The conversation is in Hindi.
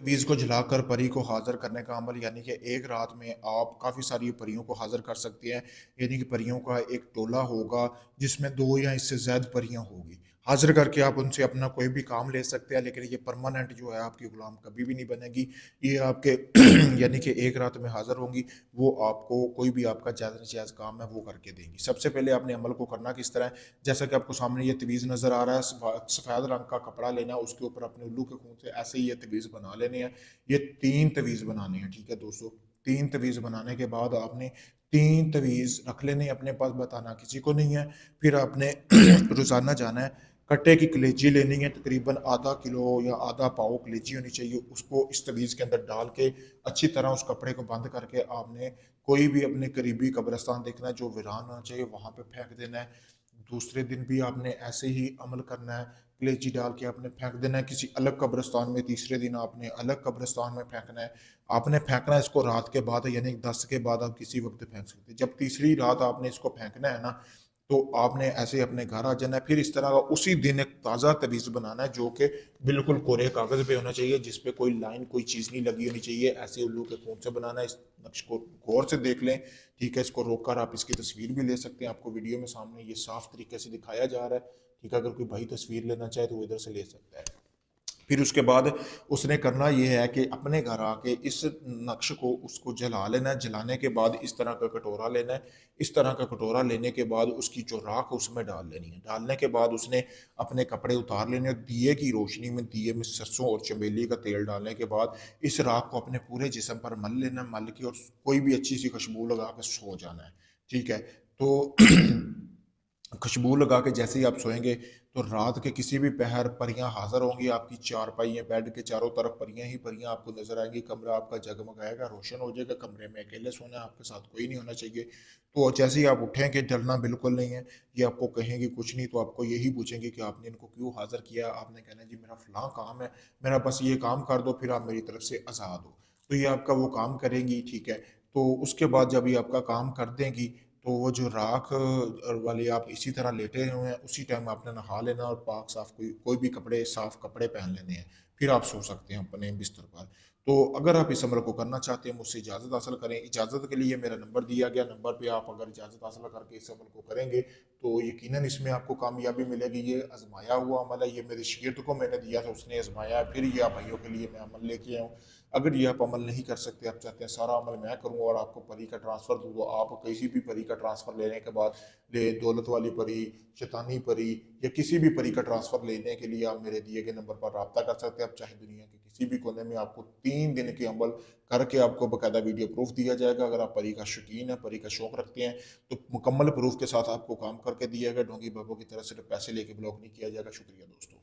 तवीज़ को जलाकर परी को हाज़िर करने का अमल, यानी कि एक रात में आप काफ़ी सारी परियों को हाज़िर कर सकती हैं। यानी कि परियों का एक टोला होगा जिसमें 2 या इससे ज़्यादा परियां होगी। हाज़िर करके आप उनसे अपना कोई भी काम ले सकते हैं, लेकिन ये परमानेंट जो है आपकी ग़ुलाम कभी भी नहीं बनेगी। ये आपके यानी कि एक रात में हाज़िर होंगी, वो आपको कोई भी आपका जायज़ नाजायज़ काम है वो करके देंगी। सबसे पहले आपने अमल को करना किस तरह है, जैसा कि आपको सामने ये तवीज़ नज़र आ रहा है, सफ़ेद रंग का कपड़ा लेना है, उसके ऊपर अपने उल्लू के खून से ऐसे ही ये तवीज़ बना लेने हैं। ये 3 तवीज़ बनाने हैं, ठीक है दोस्तों। 3 तवीज़ बनाने के बाद आपने 3 तवीज़ रख लेने अपने पास, बताना किसी को नहीं है। फिर आपने रोज़ाना जाना है, कट्टे की कलेजी लेनी है, तकरीबन आधा किलो या आधा पाव कलेजी होनी चाहिए। उसको इस तवीज़ के अंदर डाल के अच्छी तरह उस कपड़े को बंद करके आपने कोई भी अपने करीबी कब्रिस्तान देखना है जो वीरान होना चाहिए, वहाँ पे फेंक देना है। दूसरे दिन भी आपने ऐसे ही अमल करना है, कलेजी डाल के आपने फेंक देना है किसी अलग कब्रिस्तान में। तीसरे दिन आपने अलग कब्रिस्तान में फेंकना है। आपने फेंकना है इसको रात के बाद, यानी 10 के बाद आप किसी वक्त फेंक सकते हैं। जब तीसरी रात आपने इसको फेंकना है ना, तो आपने ऐसे अपने घर आ जाना है। फिर इस तरह का उसी दिन एक ताज़ा तवीज़ बनाना है जो कि बिल्कुल कोरे कागज़ पे होना चाहिए, जिस पे कोई लाइन कोई चीज़ नहीं लगी होनी चाहिए। ऐसे उल्लू के खून से बनाना है। इस नक्श को गौर से देख लें, ठीक है। इसको रोक कर आप इसकी तस्वीर भी ले सकते हैं, आपको वीडियो में सामने ये साफ तरीके से दिखाया जा रहा है, ठीक है। अगर कोई भाई तस्वीर लेना चाहे तो वो इधर से ले सकता है। फिर उसके बाद उसने करना ये है कि अपने घर आके इस नक्श को उसको जला लेना है। जलाने के बाद इस तरह का कटोरा लेना है। इस तरह का कटोरा लेने के बाद उसकी जो राख है उसमें डाल लेनी है। डालने के बाद उसने अपने कपड़े उतार लेने और दिए की रोशनी में, दिए में सरसों और चमेली का तेल डालने के बाद इस राख को अपने पूरे जिस्म पर मल लेना, मल के और कोई भी अच्छी सी खुशबू लगा के सो जाना है, ठीक है। तो खुशबू लगा के जैसे ही आप सोएंगे तो रात के किसी भी पहर परियां हाजिर होंगी आपकी चारपाई या बेड के चारों तरफ परियां ही परियां आपको नजर आएंगी। कमरा आपका जगमगाएगा, रोशन हो जाएगा। कमरे में अकेले सोना है, आपके साथ कोई नहीं होना चाहिए। तो जैसे ही आप उठेंगे, डरना बिल्कुल नहीं है। ये आपको कहेंगे कुछ नहीं, तो आपको यही पूछेंगे कि आपने इनको क्यों हाजिर किया। आपने कहना जी मेरा फलां काम है, मेरा बस ये काम कर दो, फिर आप मेरी तरफ से आज़ाद हो। तो ये आपका वो काम करेंगी, ठीक है। तो उसके बाद जब ये आपका काम कर देंगी, तो वो जो राख वाली आप इसी तरह लेटे हुए हैं, उसी टाइम आपने नहा लेना और पाक साफ कोई कोई भी कपड़े साफ कपड़े पहन लेने हैं। फिर आप सो सकते हैं अपने बिस्तर पर। तो अगर आप इस अमल को करना चाहते हैं, मुझसे इजाज़त हासिल करें। इजाज़त के लिए मेरा नंबर दिया गया, नंबर पे आप अगर इजाज़त हासिल करके इस अमल को करेंगे तो यकीनन इसमें आपको कामयाबी मिलेगी। ये आजमाया हुआ अमल है, ये मेरे शागिर्द को मैंने दिया था, उसने आजमाया है। फिर ये आप भाइयों के लिए मैं अमल लेके आया हूँ। अगर ये आप अमल नहीं कर सकते, आप चाहते हैं सारा अमल मैं करूँ और आपको परी का ट्रांसफ़र दूँ, तो आप किसी भी परी का ट्रांसफ़र लेने के बाद ले दौलत वाली परी, शैतानी परी या किसी भी परी का ट्रांसफ़र लेने के लिए आप मेरे दिए गए नंबर पर रब्ता कर सकते हैं। आप चाहे दुनिया के किसी भी कोने में, आपको 3 दिन के अमल करके आपको बाकायदा वीडियो प्रूफ दिया जाएगा। अगर आप परी का शौकीन है, परी का शौक रखते हैं, तो मुकम्मल प्रूफ के साथ आपको काम करके दिया जाएगा। ढोंगी बाबू की तरफ से पैसे लेके ब्लॉक नहीं किया जाएगा। शुक्रिया दोस्तों।